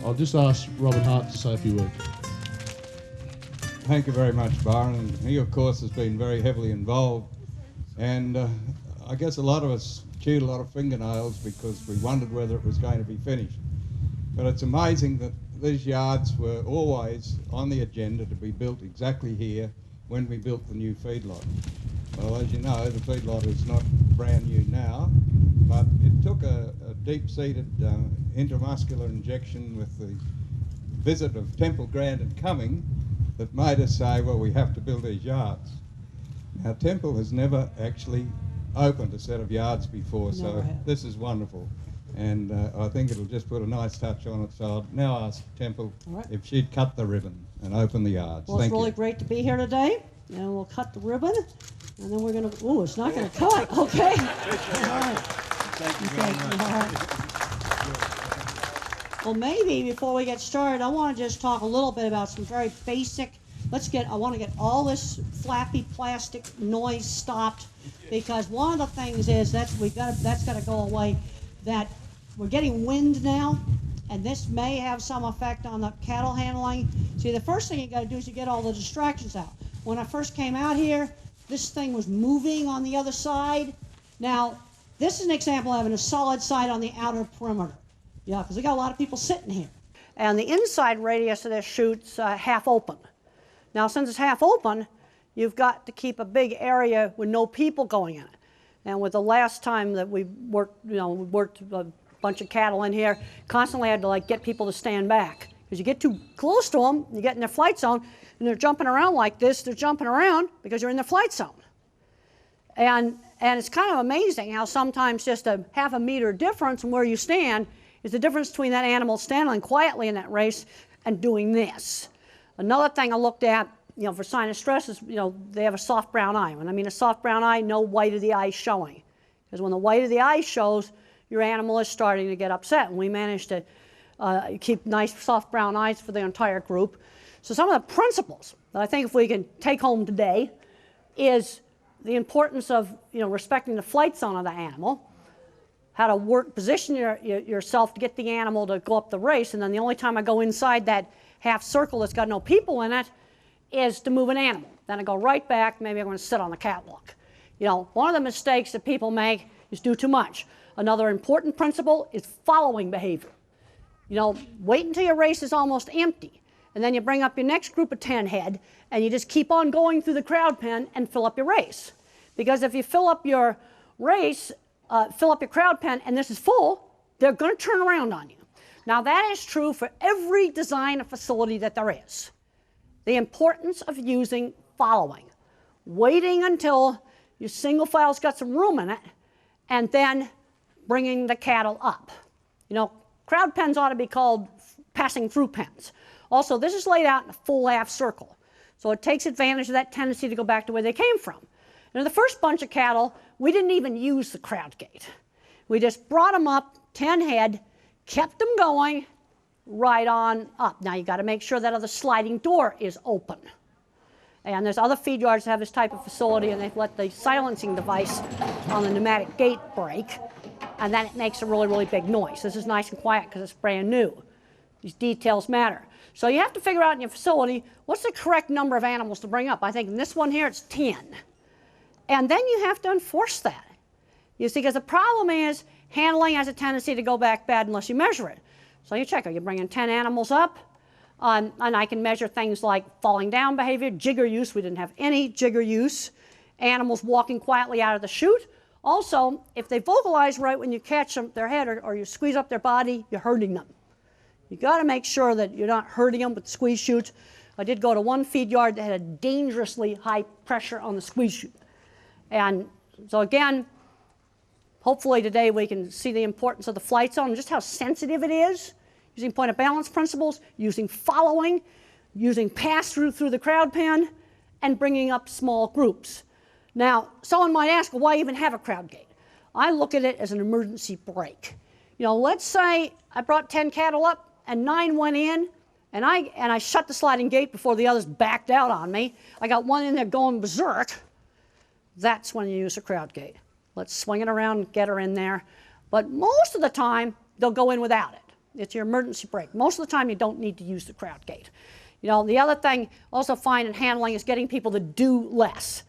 I'll just ask Robert Hart to say a few words. Thank you very much, Byron. He, of course, has been very heavily involved. And I guess a lot of us chewed a lot of fingernails because we wondered whether it was going to be finished. But it's amazing that these yards were always on the agenda to be built exactly here when we built the new feedlot. Well, as you know, the feedlot is not brand new now, but it took a deep-seated intramuscular injection with the visit of Temple Grandin coming that made us say, well, we have to build these yards. Now, Temple has never actually opened a set of yards before, so this is wonderful. And I think it'll just put a nice touch on it. So I'll now ask Temple if she'd cut the ribbon and open the yards. Well, it's really great to be here today. And we'll cut the ribbon, and then we're going to, ooh, it's not going to cut. Okay. All right. Thank you very much. All right. Well, maybe before we get started, I want to just talk a little bit about some very basic, I want to get all this flappy plastic noise stopped, because one of the things is that's got to go away, that we're getting wind now, and this may have some effect on the cattle handling. See, the first thing you got to do is you get all the distractions out. When I first came out here, this thing was moving on the other side. Now, this is an example of having a solid side on the outer perimeter. Yeah, because we got a lot of people sitting here. And the inside radius of this chute's half open. Now, since it's half open, you've got to keep a big area with no people going in it. And with the last time that we worked, we worked a bunch of cattle in here, constantly had to get people to stand back. Because you get too close to them, you get in their flight zone, and they're jumping around like this. They're jumping around because you're in their flight zone. And it's kind of amazing how sometimes just a half a meter difference in where you stand is the difference between that animal standing quietly in that race and doing this. Another thing I looked at, for sign of stress is, they have a soft brown eye. When I mean a soft brown eye, no white of the eye showing. Because when the white of the eye shows, your animal is starting to get upset. And we managed to keep nice soft brown eyes for the entire group. So some of the principles that I think if we can take home today is the importance of respecting the flight zone of the animal, how to position yourself to get the animal to go up the race, and then the only time I go inside that half circle that's got no people in it is to move an animal. Then I go right back, maybe I'm going to sit on the catwalk. One of the mistakes that people make is do too much. Another important principle is following behavior. Wait until your race is almost empty, and then you bring up your next group of 10 head, and you just keep on going through the crowd pen and fill up your race. Because if you fill up your race, fill up your crowd pen, and this is full, they're going to turn around on you. Now, that is true for every design of facility that there is. The importance of using following. Waiting until your single file's got some room in it, and then bringing the cattle up. Crowd pens ought to be called passing through pens. Also, this is laid out in a full half circle. So it takes advantage of that tendency to go back to where they came from. And in the first bunch of cattle, we didn't even use the crowd gate. We just brought them up, 10 head, kept them going right on up. Now, you got to make sure that other sliding door is open. And there's other feed yards that have this type of facility, and they've let the silencing device on the pneumatic gate break, and then it makes a really, really big noise. This is nice and quiet because it's brand new. These details matter. So you have to figure out in your facility, what's the correct number of animals to bring up? I think in this one here, it's 10. And then you have to enforce that. You see, because the problem is handling has a tendency to go back bad unless you measure it. So you check, are you bringing 10 animals up? And I can measure things like falling down behavior, jigger use. We didn't have any jigger use. Animals walking quietly out of the chute. Also, if they vocalize right when you catch them, their head or you squeeze up their body, you're hurting them. You got to make sure that you're not hurting them with squeeze chutes. I did go to one feed yard that had a dangerously high pressure on the squeeze chute. And so again, hopefully today we can see the importance of the flight zone and just how sensitive it is, using point of balance principles, using following, using pass-through through the crowd pen, and bringing up small groups. Now, someone might ask, well, why even have a crowd gate? I look at it as an emergency brake. Let's say I brought 10 cattle up and 9 went in, and I shut the sliding gate before the others backed out on me. I got one in there going berserk. That's when you use a crowd gate. Let's swing it around and get her in there. But most of the time, they'll go in without it. It's your emergency brake. Most of the time you don't need to use the crowd gate. You know, the other thing also fine in handling is getting people to do less.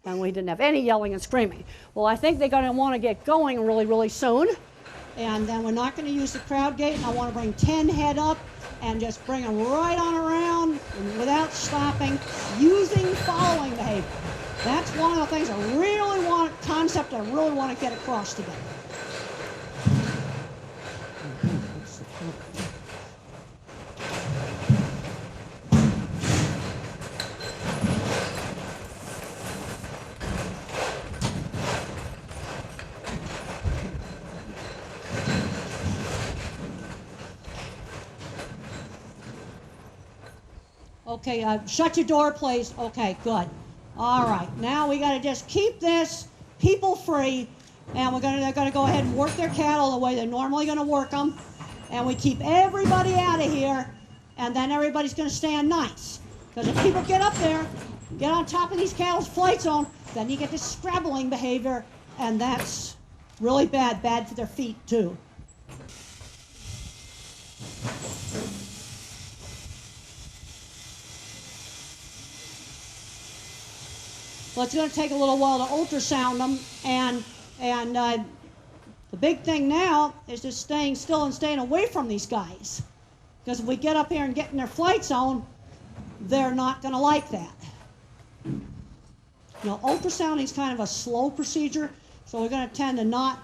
And we didn't have any yelling and screaming. Well, I think they're going to want to get going really, really soon. And then we're not going to use the crowd gate, and I want to bring 10 head up and just bring them right on around and without stopping, using following behavior. That's one of the things I really want to get across today. Okay, shut your door, please. Okay, good. All right, now we got to just keep this people free, and they're going to go ahead and work their cattle the way they're normally going to work them, and we keep everybody out of here, and then everybody's going to stand nice. Because if people get up there, get on top of these cattle's flight zone, then you get this scrabbling behavior, and that's really bad for their feet too. Well, it's going to take a little while to ultrasound them, and the big thing now is just staying still and staying away from these guys. Because if we get up here and get in their flight zone, they're not going to like that. You know, ultrasounding is kind of a slow procedure, so we're going to tend to not.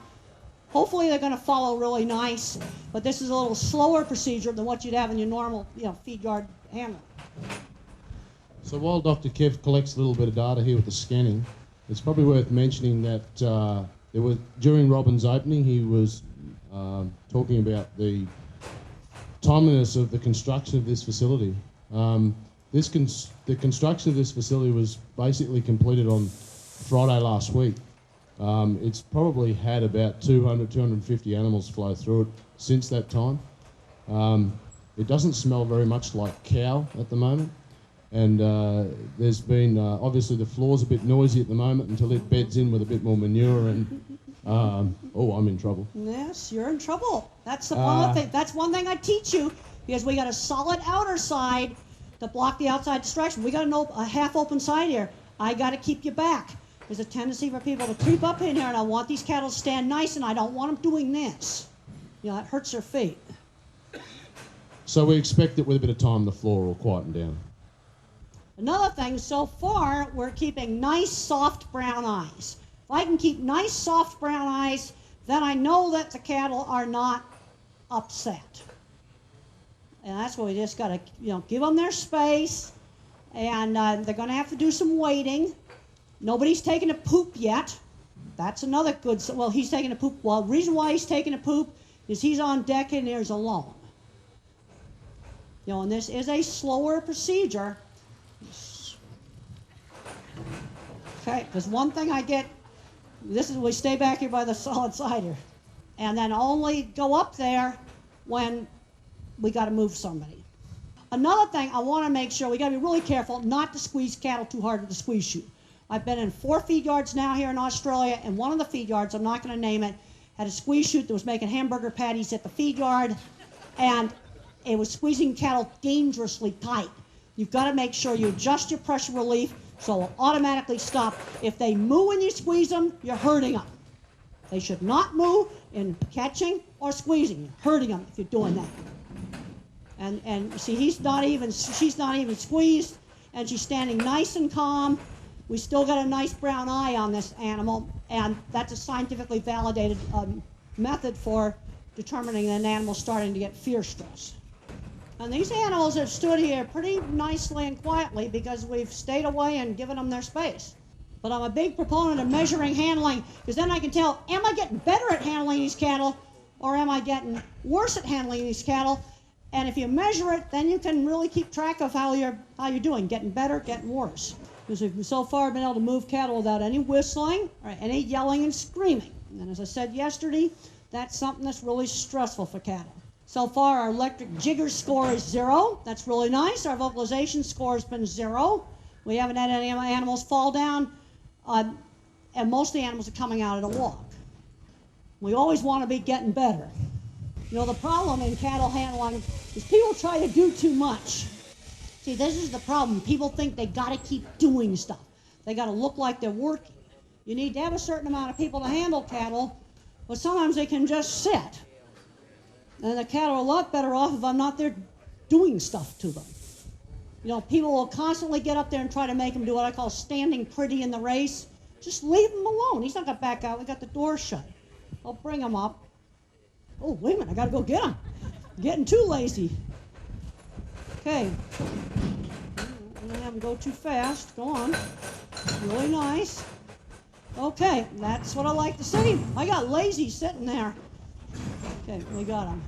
Hopefully, they're going to follow really nice, but this is a little slower procedure than what you'd have in your normal, feed yard handling. So while Dr. Kev collects a little bit of data here with the scanning, it's probably worth mentioning that during Robin's opening, he was talking about the timeliness of the construction of this facility. The construction of this facility was basically completed on Friday last week. It's probably had about 250 animals flow through it since that time. It doesn't smell very much like cow at the moment. And there's been, obviously the floor's a bit noisy at the moment until it beds in with a bit more manure and, oh, I'm in trouble. Yes, you're in trouble. That's one thing I teach you, because we got a solid outer side to block the outside distraction. We got a half open side here. I got to keep you back. There's a tendency for people to creep up in here, and I want these cattle to stand nice, and I don't want them doing this. It hurts their feet. So we expect that with a bit of time the floor will quieten down. Another thing, so far, we're keeping nice, soft brown eyes. If I can keep nice, soft brown eyes, then I know that the cattle are not upset. And that's what we just got to, give them their space, and they're going to have to do some waiting. Nobody's taken a poop yet. That's another good, well, he's taking a poop. Well, the reason why he's taking a poop is he's on deck and there's alone. And this is a slower procedure. Okay, because one thing I get, we stay back here by the solid side here, and then only go up there when we got to move somebody. Another thing I want to make sure, we got to be really careful not to squeeze cattle too hard with the squeeze chute. I've been in 4 feed yards now here in Australia, and one of the feed yards, I'm not going to name it, had a squeeze chute that was making hamburger patties at the feed yard, and it was squeezing cattle dangerously tight. You've got to make sure you adjust your pressure relief so it'll automatically stop. If they moo when you squeeze them, you're hurting them. They should not moo in catching or squeezing. You're hurting them if you're doing that. And see, she's not even squeezed, and she's standing nice and calm. We still got a nice brown eye on this animal, and that's a scientifically validated method for determining an animal starting to get fear stress. And these animals have stood here pretty nicely and quietly because we've stayed away and given them their space. But I'm a big proponent of measuring handling, because then I can tell, am I getting better at handling these cattle, or am I getting worse at handling these cattle? And if you measure it, then you can really keep track of how you're doing, getting better, getting worse. Because we've so far been able to move cattle without any whistling or any yelling and screaming. And as I said yesterday, that's something that's really stressful for cattle. So far, our electric jigger score is 0. That's really nice. Our vocalization score has been 0. We haven't had any animals fall down, and most of the animals are coming out at a walk. We always want to be getting better. You know, the problem in cattle handling is people try to do too much. See, this is the problem. People think they got to keep doing stuff. They got to look like they're working. You need to have a certain amount of people to handle cattle, but sometimes they can just sit. And the cattle are a lot better off if I'm not there doing stuff to them. You know, people will constantly get up there and try to make him do what I call standing pretty in the race. Just leave him alone. He's not going to back out. We got the door shut. I'll bring him up. Oh, wait a minute. I got to go get him. I'm getting too lazy. Okay. I'm going to have him go too fast. Go on. Really nice. Okay, that's what I like to see. I got lazy sitting there. Okay, we got him.